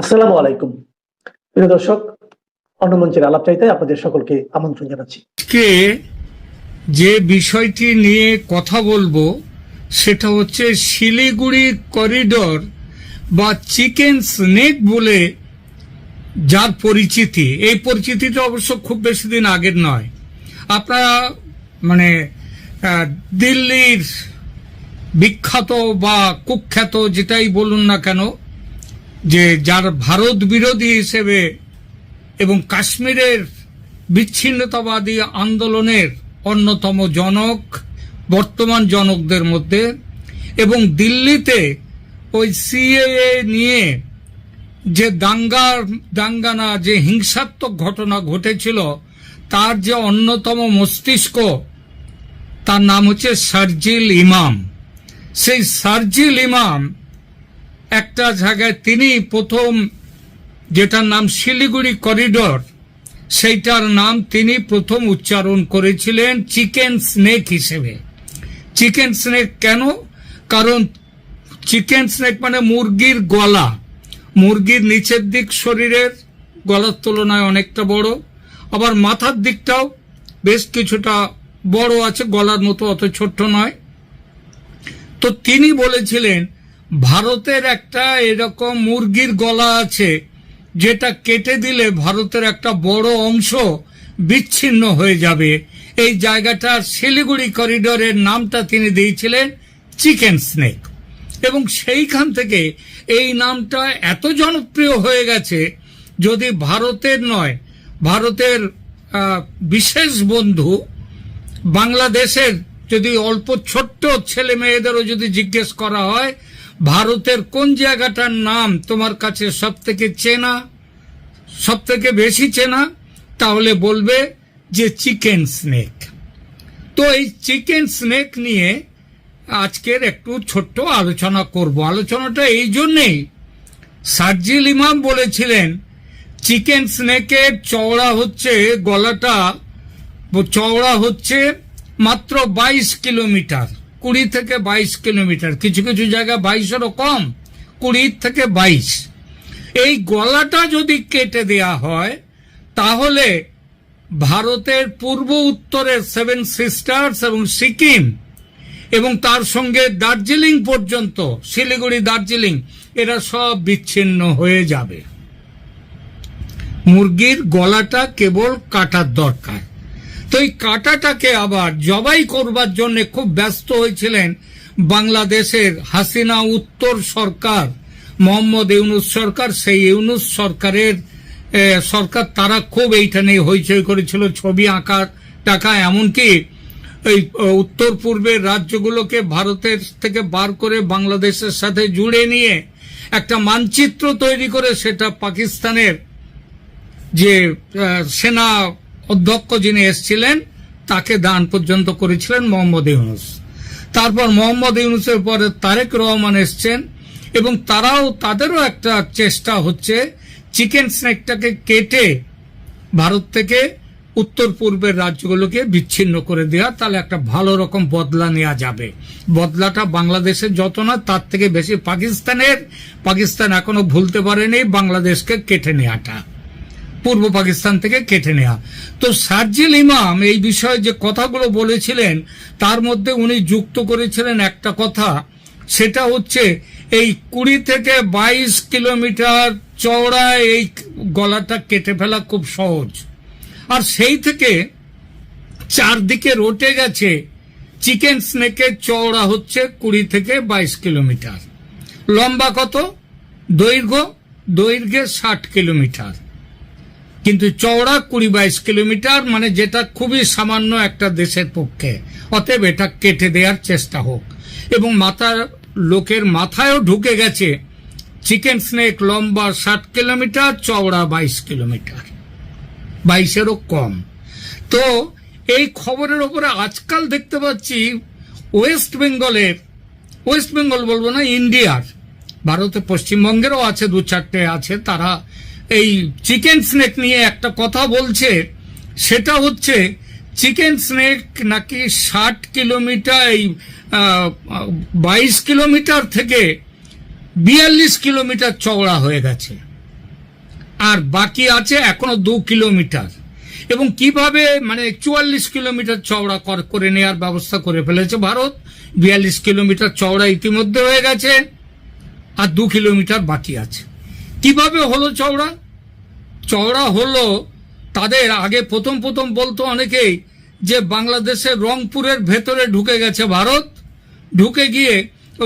আসসালামু আলাইকুম প্রিয় দর্শক, অন্যমঞ্চের আলাপ চাইতে আপনাদের সকলকে আমন্ত্রণ জানাচ্ছি। আজকে যে বিষয়টি নিয়ে কথা বলবো সেটা হচ্ছে শিলিগুড়ি করিডোর বা চিকেন স্নেক বলে যার পরিচিতি, এই পরিচিতিটা অবশ্য খুব বেশি দিন আগের নয়। আপনারা দিল্লির বিখ্যাত বা কুখ্যাত যেটাই বলুন না কেন, যে যার ভারত বিরোধী হিসেবে এবং কাশ্মীরের বিচ্ছিন্নতাবাদী আন্দোলনের অন্যতম জনক, বর্তমান জনকদের মধ্যে, এবং দিল্লিতে ওই সিএএ নিয়ে যে দাঙ্গানা যে হিংসাত্মক ঘটনা ঘটেছিল তার যে অন্যতম মস্তিষ্ক, তার নাম হচ্ছে শারজিল ইমাম। সেই শারজিল ইমাম একটা জায়গায় তিনি প্রথম, যেটার নাম শিলিগুড়ি করিডোর, সেইটার নাম তিনি প্রথম উচ্চারণ করেছিলেন চিকেন স্নেক হিসেবে। চিকেন স্নেক কেন? কারণ চিকেন স্নেক মানে মুরগির গলা, মুরগির নিচের দিক শরীরের গলার তুলনায় অনেকটা বড়, আবার মাথার দিকটাও বেশ কিছুটা বড় আছে, গলার মতো অত ছোট্ট নয়। তো তিনি বলেছিলেন ভারতের একটা এরকম মুরগির গলা আছে যেটা কেটে দিলে ভারতের একটা বড় অংশ বিচ্ছিন্ন হয়ে যাবে। এই জায়গাটা শিলিগুড়ি করিডোরের নামটা তিনি দিয়েছিলেন চিকেন স্নেক, এবং সেইখান থেকে এই নামটা এত জনপ্রিয় হয়ে গেছে, যদি ভারতের নয়, ভারতের বিশেষ বন্ধু বাংলাদেশের যদি অল্প ছোট্ট ছেলে মেয়েদেরও যদি জিজ্ঞেস করা হয় ভারতের কোন জায়গাটার নাম তোমার কাছে সব থেকে চেনা, সব থেকে বেশি চেনা, তাহলে বলবে যে চিকেন স্নেক। তো এই চিকেন স্নেক নিয়ে আজকের একটু ছোট্ট আলোচনা করব। আলোচনাটা এই জন্যেই, শারজিল ইমাম বলেছিলেন চিকেন স্নেকের গলাটা চওড়া হচ্ছে মাত্র 22 কিলোমিটার, 20 থেকে 22 কিলোমিটার, কিছু কিছু জায়গায় 22-এরও কম, 20 থেকে 22। এই গলাটা যদি কেটে দেয়া হয় তাহলে ভারতের পূর্ব উত্তরের 7 সিস্টার্স এবং সিকিম এবং তার সঙ্গে দার্জিলিং পর্যন্ত, শিলিগুড়ি দার্জিলিং, এরা সব বিচ্ছিন্ন হয়ে যাবে। মুরগির গলাটা কেবল কাটার দরকার। তো এই কাটাটাকে আবার জবাই করবার জন্য খুব ব্যস্ত হয়েছিলেন বাংলাদেশের হাসিনা উত্তর সরকার, মোহাম্মদ ইউনুস সরকার। সেই ইউনুস সরকারের তারা খুব এইটা নিয়ে হইচই করেছিল, ছবি আঁকা টাকা, এমনকি এই উত্তর পূর্বের রাজ্যগুলোকে ভারতের থেকে বার করে বাংলাদেশের সাথে জুড়ে নিয়ে একটা মানচিত্র তৈরি করে সেটা পাকিস্তানের যে সেনা অধ্যক্ষ যিনি এসেছিলেন তাকে দান পর্যন্ত করেছিলেন মোহাম্মদ ইউনুস। তারপর মোহাম্মদ ইউনুসের পরে তারেক রহমান এসছেন, এবং তাদেরও একটা চেষ্টা হচ্ছে চিকেন স্নেকটাকে কেটে ভারত থেকে উত্তর পূর্বের রাজ্যগুলোকে বিচ্ছিন্ন করে দেওয়া, তাহলে একটা ভালো রকম বদলা নেওয়া যাবে। বদলাটা বাংলাদেশের যত না তার থেকে বেশি পাকিস্তান এখনো ভুলতে পারেনি বাংলাদেশকে কেটে নেওয়াটা, পূর্ব পাকিস্তান থেকে কেটে নেওয়া। তো শারজিল ইমাম এই বিষয়ে যে কথাগুলো বলেছিলেন তার মধ্যে উনি যুক্ত করেছিলেন একটা কথা, সেটা হচ্ছে এই 20 থেকে 22 কিলোমিটার চওড়া এই গলাটা কেটে ফেলা খুব সহজ, আর সেই থেকে চারদিকে রটে গেছে চিকেন স্নেকের চওড়া হচ্ছে 20 থেকে 22 কিলোমিটার। লম্বা কত? দৈর্ঘ্যে 60 কিলোমিটার, কিন্তু চওড়া 20-22 কিলোমিটার, মানে যেটা খুবই সামান্য একটা দেশের পক্ষে। অতএব এটা কেটে দেওয়ার চেষ্টা হোক। এবং লোকের মাথায়ও ঢুকে গেছে চিকেন স্নেক লম্বা 60 কিলোমিটার, চওড়া 22 কিলোমিটার, 22-এরও কম। তো এই খবরের ওপরে আজকাল দেখতে পাচ্ছি ওয়েস্ট বেঙ্গল বলবো না, ইন্ডিয়ার, ভারতের পশ্চিমবঙ্গেরও আছে 2-4টে আছে, তারা এই চিকেন স্নেক নিয়ে একটা কথা বলছে, সেটা হচ্ছে চিকেন স্নেক নাকি 60 কিলোমিটার, এই 22 কিলোমিটার থেকে 42 কিলোমিটার চওড়া হয়ে গেছে। আর বাকি আছে এখনো 2 কিলোমিটার। এবং কিভাবে মানে 44 কিলোমিটার চওড়া করে নেওয়ার ব্যবস্থা করে ফেলেছে ভারত। 42 কিলোমিটার চওড়া ইতিমধ্যে হয়ে গেছে, আর 2 কিলোমিটার বাকি আছে। কিভাবে হলো চওড়া? চওড়া হলো তাদের আগে প্রথম বলতো অনেকেই যে বাংলাদেশের রংপুরের ভেতরে ঢুকে গেছে ভারত, ঢুকে গিয়ে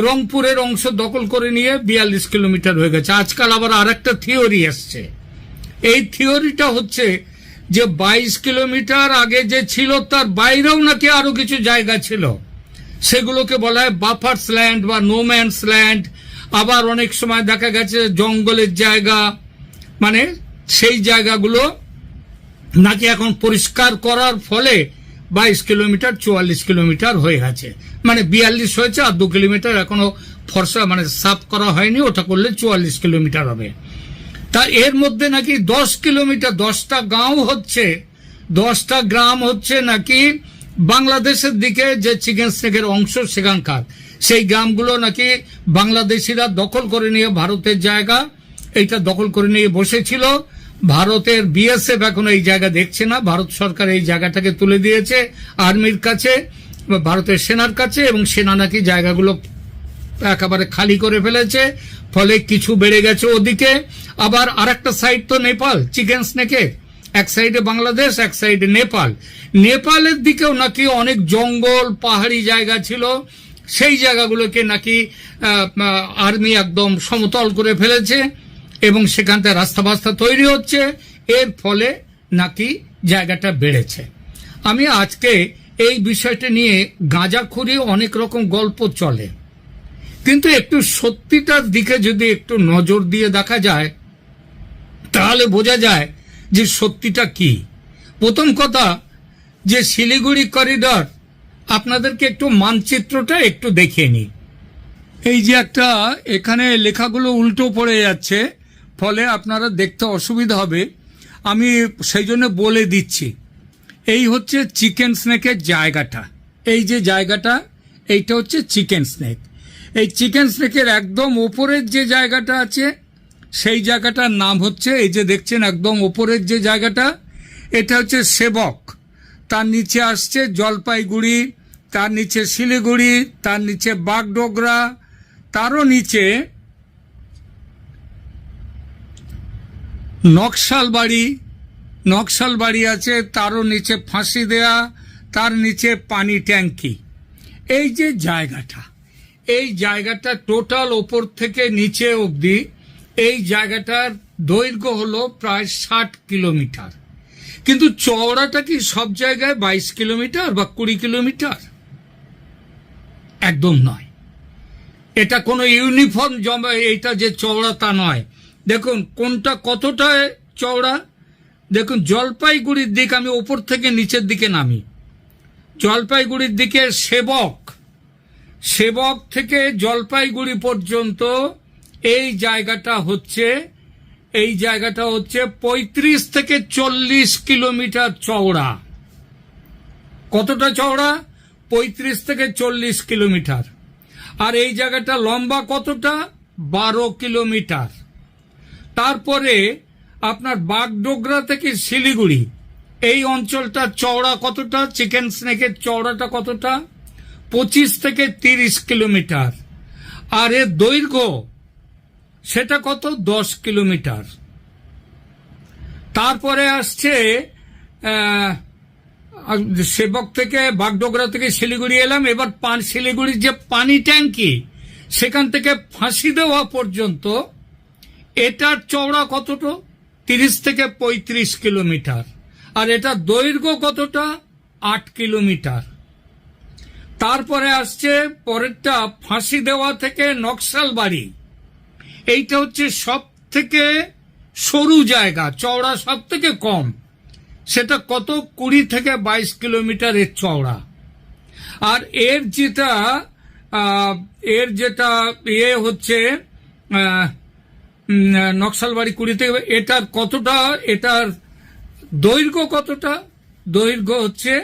রংপুরের অংশ দখল করে নিয়ে 42 কিলোমিটার হয়ে গেছে। আজকাল আবার আরেকটা থিওরি আসছে। এই থিওরিটা হচ্ছে যে 22 কিলোমিটার আগে যে ছিল তার বাইরেও নাকি আরো কিছু জায়গা ছিল, সেগুলোকে বলা হয় বাফার্স ল্যান্ড বা নোম্যান্স ল্যান্ড। আবার অনেক সময় দেখা গেছে জঙ্গলের জায়গা, মানে সেই জায়গাগুলো নাকি এখন পরিষ্কার করার ফলে 22 কিলোমিটার 44 কিলোমিটার হয়ে গেছে। মানে 42 হয়েছে, আর 2 কিলোমিটার এখনো ফর্সা মানে সাফ করা হয়নি, ওটা করলে 44 কিলোমিটার হবে। তা এর মধ্যে নাকি 10 কিলোমিটার 10টা গাঁও হচ্ছে, 10টা গ্রাম হচ্ছে নাকি বাংলাদেশের দিকে যে চিকেন স্নেকের অংশ সেখানকার, সেই গ্রামগুলো নাকি বাংলাদেশিরা দখল করে নিয়ে ভারতের জায়গা এইটা দখল করে নিয়ে বসেছিল। ভারতের বিএসএফ এখন এই জায়গা দেখছে না, ভারত সরকার এই জায়গাটাকে তুলে দিয়েছে আর্মির কাছে, ভারতের সেনার কাছে, এবং সেনা নাকি জায়গাগুলো একেবারে খালি করে ফেলেছে, ফলে কিছু বেড়ে গেছে ওদিকে। আবার আরেকটা সাইড তো নেপাল চিকেন স্নেকের, এক সাইডে বাংলাদেশ এক সাইডে নেপাল। নেপালের দিকেও নাকি অনেক জঙ্গল পাহাড়ি জায়গা ছিল, সেই জায়গাগুলোকে নাকি আর্মি একদম সমতল করে ফেলেছে এবং সেখান থেকে রাস্তা বাস্তা তৈরি হচ্ছে, এর ফলে নাকি জায়গাটা বেড়েছে। আমি আজকে এই বিষয়টা নিয়ে গাঁজাখুরি অনেক রকম গল্প চলে, কিন্তু একটু সত্যিটার দিকে যদি একটু নজর দিয়ে দেখা যায় তাহলে বোঝা যায় যে সত্যিটা কি। প্রথম কথা যে শিলিগুড়ি করিডর, আপনাদেরকে একটু মানচিত্রটা একটু দেখিয়ে নিই। এই যে একটা এখানে লেখাগুলো উল্টো পড়ে যাচ্ছে, ফলে আপনারা দেখতে অসুবিধা হবে, আমি সেই জন্য বলে দিচ্ছি। এই হচ্ছে চিকেন স্নেকের জায়গাটা, এই যে জায়গাটা এইটা হচ্ছে চিকেন স্নেক। এই চিকেন স্নেকের একদম ওপরের যে জায়গাটা আছে সেই জায়গাটার নাম হচ্ছে, এই যে দেখছেন একদম ওপরের যে জায়গাটা, এটা হচ্ছে সেবক। তার নিচে আসছে জলপাইগুড়ি, তার নিচে শিলিগুড়ি, তার নিচে বাগডোগরা, তারও নিচে নকশালবাড়ি আছে, তারও নিচে ফাঁসি দেয়া, তার নিচে পানি ট্যাঙ্কি। এই যে জায়গাটা, এই জায়গাটা টোটাল ওপর থেকে নিচে অবধি এই জায়গাটার দৈর্ঘ্য হলো প্রায় 60 কিলোমিটার। কিন্তু চওড়াটা কি সব জায়গায় 22 কিলোমিটার বা 20 কিলোমিটার? একদম নয়। এটা কোনো ইউনিফর্ম জমা এইটা যে চওড়া তা নয়। দেখুন কোনটা কতটা চওড়া। দেখুন জলপাইগুড়ির দিক, আমি ওপর থেকে নিচের দিকে নামি, জলপাইগুড়ির দিকে সেবক থেকে জলপাইগুড়ি পর্যন্ত এই জায়গাটা হচ্ছে 35 থেকে 40 কিলোমিটার চওড়া। কতটা চওড়া? 35 থেকে 40 কিলোমিটার। আর এই জায়গাটা লম্বা কতটা? 12 কিলোমিটার। তারপরে আপনার বাগডোগরা থেকে শিলিগুড়ি এই অঞ্চলটা চওড়া কতটা? চিকেন স্নেকের চওড়াটা কতটা? 25 থেকে 30 কিলোমিটার। আর এর দৈর্ঘ্য সেটা কত? 10 কিলোমিটার। তারপরে আসছে সেবক থেকে বাগডোগরা থেকে শিলিগুড়ি এলাম। এবার শিলিগুড়ির যে পানি ট্যাঙ্কি সেখান থেকে ফাঁসি দেওয়া পর্যন্ত এটার চওড়া কতটা? 30 থেকে 35 কিলোমিটার। আর এটার দৈর্ঘ্য কতটা? 8 কিলোমিটার। তারপরে আসছে পরেরটা ফাঁসি দেওয়া থেকে নকশালবাড়ি, এইটা হচ্ছে সব থেকে সরু জায়গা, চওড়া সব থেকে কম, সেটা কত? 20 থেকে 22 কিলোমিটার এর চওড়া। আর এর যেটা হচ্ছে নকশালবাড়ি 20 থেকে, এটার কতটা? এটার দৈর্ঘ্য কতটা? দৈর্ঘ্য হচ্ছে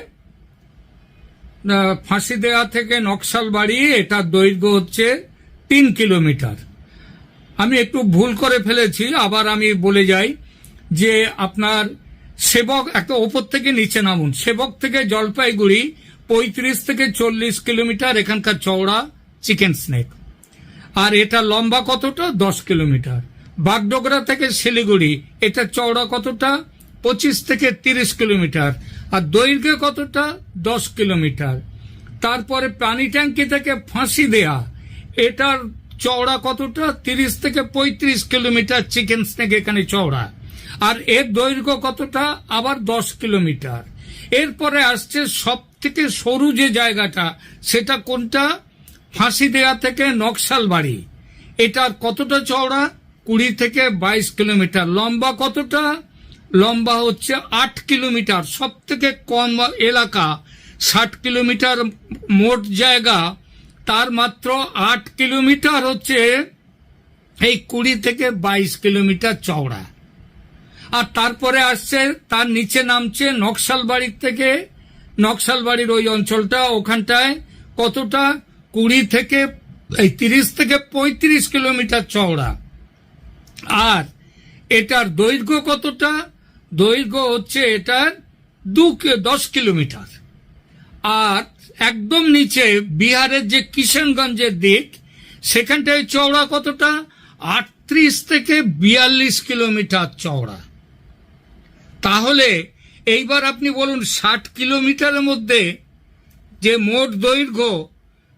ফাঁসি দেওয়া থেকে নকশালবাড়ি, এটার দৈর্ঘ্য হচ্ছে 3 কিলোমিটার। আমি একটু ভুল করে ফেলেছি, আবার আমি বলে যাই। যে আপনার সেবক, একটা ওপর থেকে নিচে নামুন, সেবক থেকে জলপাইগুড়ি 35 থেকে 40 কিলোমিটার এখানকার চওড়া চিকেন স্নেক। আর এটা লম্বা কতটা? 10 কিলোমিটার। বাগডোগরা থেকে শিলিগুড়ি এটা চওড়া কতটা? 25 থেকে 30 কিলোমিটার। আর দৈর্ঘ্য কতটা? 10 কিলোমিটার। তারপরে পানি ট্যাঙ্কি থেকে ফাঁসি দেয়া এটার চওড়া কতটা? 30 থেকে 35 কিলোমিটার চিকেন স্নেক এখানে চওড়া। আর এর দৈর্ঘ্য কতটা? আবার 10 কিলোমিটার। এরপরে আসছে সব থেকে সরু যে জায়গাটা, সেটা কোনটা? ফাঁসি দেয়া থেকে নকশালবাড়ি, এটার কতটা চওড়া? 20 থেকে 22 কিলোমিটার। লম্বা কতটা? লম্বা হচ্ছে 8 কিলোমিটার। সব থেকে কম এলাকা 60 কিলোমিটার মোট জায়গা, তার মাত্র 8 কিলোমিটার হচ্ছে এই 20 থেকে 22 কিলোমিটার চওড়া। আর তারপরে আসছে, তার নিচে নামছে নকশালবাড়ির থেকে, নকশালবাড়ির ওই অঞ্চলটা, ওখানটায় কতটা? 20 থেকে 30 থেকে 35 কিলোমিটার চওড়া। আর এটার দৈর্ঘ্য কতটা? দৈর্ঘ্য হচ্ছে এটার 10 কিলোমিটার। আর একদম নিচে বিহারের যে কিষানগঞ্জের দিক, সেখানটায় চওড়া কতটা? 38 থেকে 42 কিলোমিটার চওড়া। তাহলে এইবার আপনি বলুন, 60 কিলোমিটারের মধ্যে যে মোট দৈর্ঘ্য,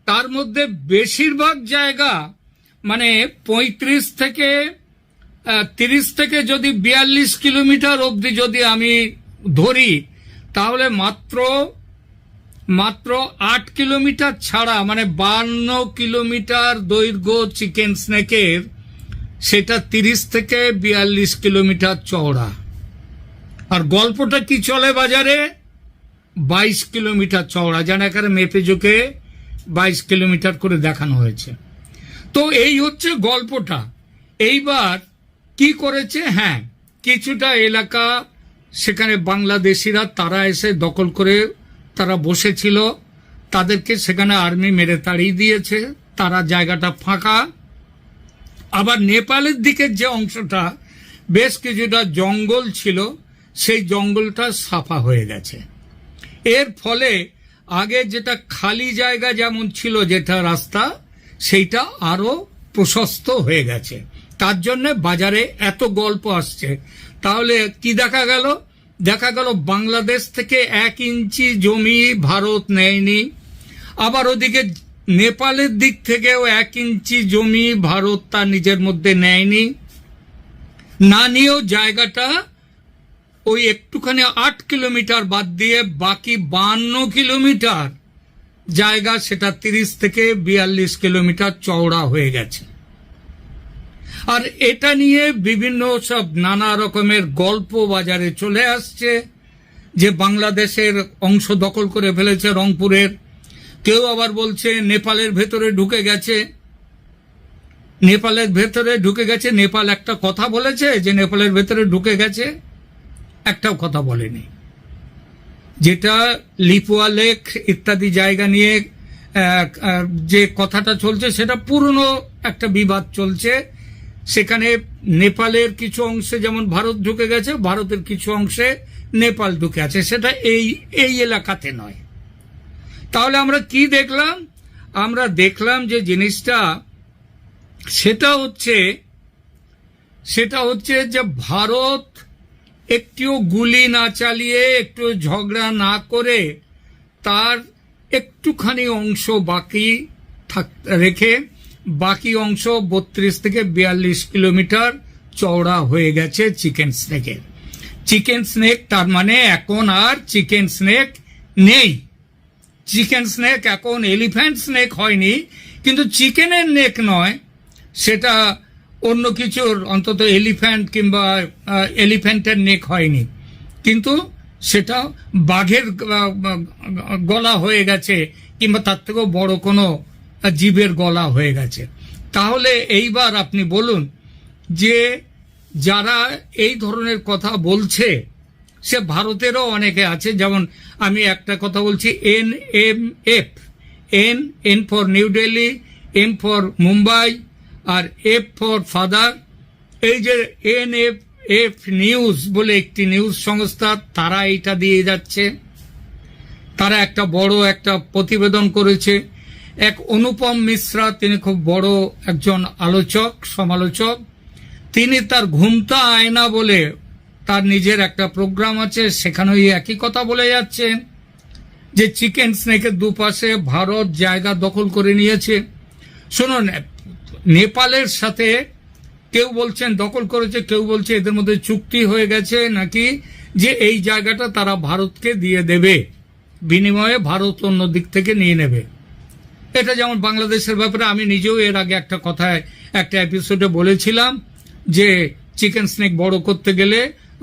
তার মধ্যে বেশিরভাগ জায়গা মানে 35 থেকে 30 থেকে যদি 42 কিলোমিটার অবধি যদি আমি ধরি, তাহলে মাত্র 8 কিলোমিটার ছাড়া, মানে 52 কিলোমিটার দৈর্ঘ্য চিকেন স্নেকের, সেটা 30 থেকে 42 কিলোমিটার চওড়া। আর গল্পটা কি চলে বাজারে? 22 কিলোমিটার চওড়া, যেন এখানে মেপে জোকে 22 কিলোমিটার করে দেখানো হয়েছে। তো এই হচ্ছে গল্পটা। এইবার কি করেছে? হ্যাঁ, কিছুটা এলাকা সেখানে বাংলাদেশিরা তারা এসে দখল করে তারা বসেছিল, তাদেরকে সেখানে আর্মি মেরে তাড়িয়ে দিয়েছে, তারা জায়গাটা ফাঁকা। আবার নেপালের দিকের যে অংশটা বেশ কিছুটা জঙ্গল ছিল, সেই জঙ্গলটা সাফা হয়ে গেছে। এর ফলে আগে যেটা খালি জায়গা যেমন ছিল, যেটা রাস্তা, সেইটা আরো প্রশস্ত হয়ে গেছে। তার জন্য বাজারে এত গল্প আসছে। তাহলে কি দেখা গেল? দেখা গেল বাংলাদেশ থেকে 1 ইঞ্চি জমি ভারত নেয়নি। আবার ওদিকে নেপালের দিক থেকেও 1 ইঞ্চি জমি ভারত তার নিজের মধ্যে নেয়নি। না নিয়েও জায়গাটা ওই একটুখানি 8 কিলোমিটার বাদ দিয়ে বাকি 52 কিলোমিটার জায়গা, সেটা 30 থেকে 42 কিলোমিটার চওড়া হয়ে গেছে। আর এটা নিয়ে বিভিন্ন সব নানা রকমের গল্প বাজারে চলে আসছে, যে বাংলাদেশের অংশ দখল করে ফেলেছে রংপুরের। কেউ আবার বলছে নেপালের ভেতরে ঢুকে গেছে, নেপালের ভেতরে ঢুকে গেছে। নেপাল একটা কথা বলেছে যে নেপালের ভেতরে ঢুকে গেছে? একটাও কথা বলেনি। যেটা লিপুয়া লেক ইত্যাদি জায়গা নিয়ে যে কথাটা চলছে, সেটা পুরনো একটা বিবাদ চলছে। সেখানে নেপালের কিছু অংশে যেমন ভারত ঢুকে গেছে, ভারতের কিছু অংশে নেপাল ঢুকে আছে, সেটা এই এলাকাতে নয়। তাহলে আমরা কি দেখলাম? আমরা দেখলাম যে জিনিসটা সেটা হচ্ছে যে ভারত একটিও গুলি না চালিয়ে, একটু ঝগড়া না করে, তার একটুখানি অংশ বাকি রেখে বাকি অংশ 32 থেকে 42 কিলোমিটার চওড়া হয়ে গেছে চিকেন স্নেকের। চিকেন স্নেক তার মানে এখন আর চিকেন স্নেক নেই। চিকেন স্নেক এখন এলিফ্যান্ট স্নেক হয়নি, কিন্তু চিকেনের নেক নয়, সেটা অন্য কিছুর, অন্তত এলিফ্যান্ট কিংবা এলিফ্যান্টের নেক হয়নি, কিন্তু সেটা বাঘের গলা হয়ে গেছে, কিংবা তার থেকেও বড় কোনো জীবের গলা হয়ে গেছে। তাহলে এইবার আপনি বলুন যে যারা এই ধরনের কথা বলছে, সে ভারতেরও অনেকে আছে। যেমন আমি একটা কথা বলছি, NMF, N for new Delhi, M for Mumbai, আর F ফর ফাদার। এই যে এফ নিউজ বলে একটি নিউজ সংস্থা, তারা এটা দিয়ে যাচ্ছে। তারা একটা বড় একটা প্রতিবেদন করেছে। এক অনুপম মিশ্রা, তিনি খুব বড় একজন আলোচক, সমালোচক, তিনি তার ঘুমটা আয়না বলে তার নিজের একটা প্রোগ্রাম আছে, সেখানে ওই একই কথা বলে যাচ্ছেন যে চিকেন স্নেকের দুপাশে ভারত জায়গা দখল করে নিয়েছে। শুনুন, নেপালের সাথে কেউ বলছেন দখল করেছে, কেউ বলছে এদের মধ্যে চুক্তি হয়ে গেছে নাকি যে এই জায়গাটা তারা ভারতকে দিয়ে দেবে, বিনিময়ে ভারত অন্য দিক থেকে নিয়ে নেবে। এটা যেমন বাংলাদেশের ব্যাপারে আমি নিজেও এর আগে একটা কথায় একটা এপিসোডে বলেছিলাম যে চিকেন স্নেক বড় করতে গেলে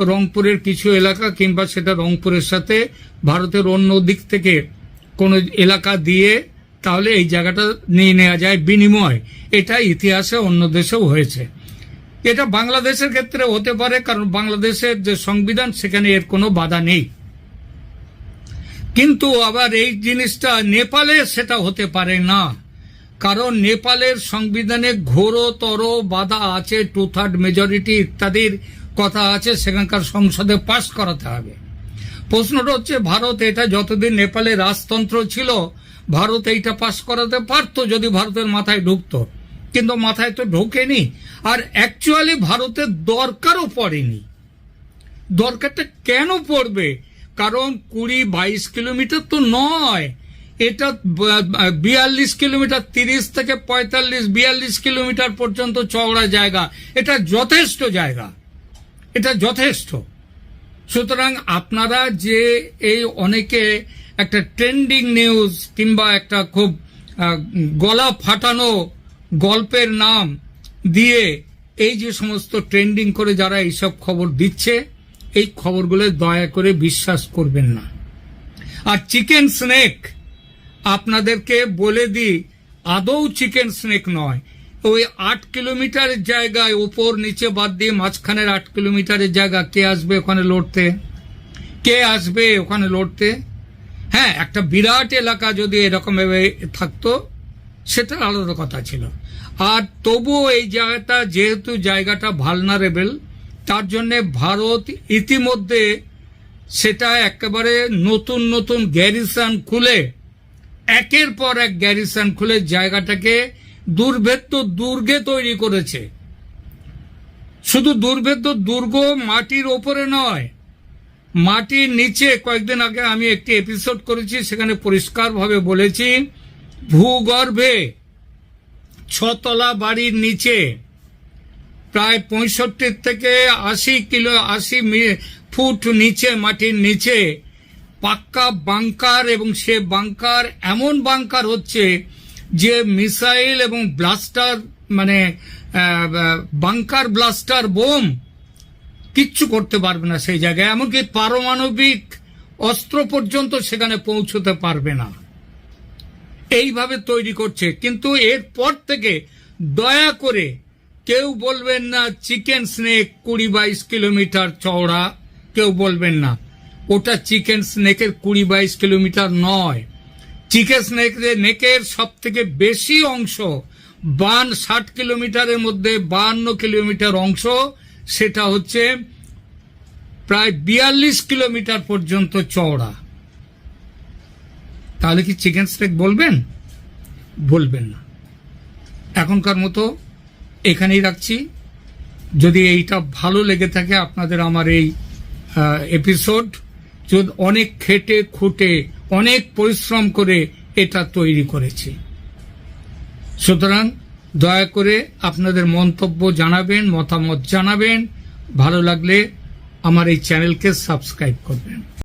রংপুরের কিছু এলাকা কিংবা সেটা রংপুরের সাথে ভারতের অন্য দিক থেকে কোনো এলাকা দিয়ে তাহলে এই জায়গাটা নিয়ে নেওয়া যায় বিনিময়। এটা ইতিহাসে অন্য দেশেও হয়েছে। এটা বাংলাদেশের ক্ষেত্রে হতে পারে, কারণ বাংলাদেশের যে সংবিধান সেখানে এর কোনো বাধা নেই। কিন্তু আবার এই জিনিসটা নেপালে সেটা হতে পারে না, কারণ নেপালের সংবিধানে ঘোরতর বাধা আছে, 2/3 মেজরিটি ইত্যাদির কথা আছে, সেখানকার সংসদে পাশ করাতে হবে। প্রশ্নটা হচ্ছে ভারত এটা যতদিন নেপালে রাজতন্ত্র ছিল ভারত এইটা পাশ করাতে পারতো যদি ভারতের মাথায় ঢুকতো, কিন্তু মাথায় তো ঢোকেনি। আর অ্যাকচুয়ালি ভারতের দরকারও পড়েনি। দরকারটা কেন পড়বে? কারণ 20-22 কিলোমিটার তো নয়, এটা 42 কিলোমিটার, 30 থেকে 45-42 কিলোমিটার পর্যন্ত চওড়া জায়গা। এটা যথেষ্ট জায়গা, এটা যথেষ্ট। সুতরাং আপনারা যে এই অনেকে একটা ট্রেন্ডিং নিউজ কিংবা একটা খুব গলা ফাটানো গল্পের নাম দিয়ে এই যে সমস্ত ট্রেন্ডিং করে যারা এইসব খবর দিচ্ছে, এই খবরগুলো দয়া করে বিশ্বাস করবেন না। আর চিকেন স্নেক আপনাদেরকে বলে দিই, আদৌ চিকেন স্নেক নয়। ওই 8 কিলোমিটারের জায়গায় উপর নিচে বাদ দিয়ে মাঝখানের 8 কিলোমিটারের জায়গা কে আসবে ওখানে লড়তে? কে আসবে ওখানে লড়তে? হ্যাঁ, একটা বিরাট এলাকা যদি এরকম ভাবে থাকতো সেটা আলাদা কথা ছিল। আর তবুও এই জায়গাটা যেহেতু জায়গাটা ভালনারেবল, তার জন্য ভারত ইতিমধ্যে সেটা একেবারে নতুন নতুন গ্যারিসন খুলে, একের পর এক গ্যারিসন খুলে জায়গাটাকে দুর্ভেদ্য দুর্গে তৈরি করেছে। শুধু দুর্ভেদ্য দুর্গ মাটির ওপরে নয়, মাটির নিচে। কয়েকদিন আগে আমি একটি এপিসোড করেছি, সেখানে পরিষ্কারভাবে বলেছি ভূগর্ভে 6 তলা বাড়ির নিচে প্রায় 65 থেকে 80 ফুট নিচে, মাটির নিচে পাক্কা বাংকার, এবং সে বাংকার এমন বাংকার হচ্ছে যে মিসাইল এবং ব্লাস্টার মানে বাংকার ব্লাস্টার বোম কিচ্ছু করতে পারবে না সেই জায়গায়, এমনকি পারমাণবিক অস্ত্র পর্যন্ত সেখানে পৌঁছতে পারবে না। এইভাবে তৈরি করছে। কিন্তু এরপর থেকে দয়া করে কেউ বলবেন না চিকেন স্নেক 20-22 কিলোমিটার চওড়া, কেউ বলবেন না। ওটা চিকেন স্নেকের 20-22 কিলোমিটার নয়। চিকেন স্নেকের সব থেকে বেশি অংশ 60 কিলোমিটারের মধ্যে 52 কিলোমিটার অংশ, সেটা হচ্ছে প্রায় 42 কিলোমিটার পর্যন্ত চওড়া। তাহলে কি চিকেন স্নেক বলবেন? বলবেন না। এখনকার মতো এখানেই রাখছি। যদি এইটা ভালো লেগে থাকে আপনাদের আমার এই এপিসোড, অনেক খেটে খুঁটে অনেক পরিশ্রম করে এটা তৈরি করেছি, সুতরাং দয়া করে আপনাদের মন্তব্য জানাবেন, মতামত জানাবেন। ভালো লাগলে আমার এই চ্যানেলকে সাবস্ক্রাইব করবেন।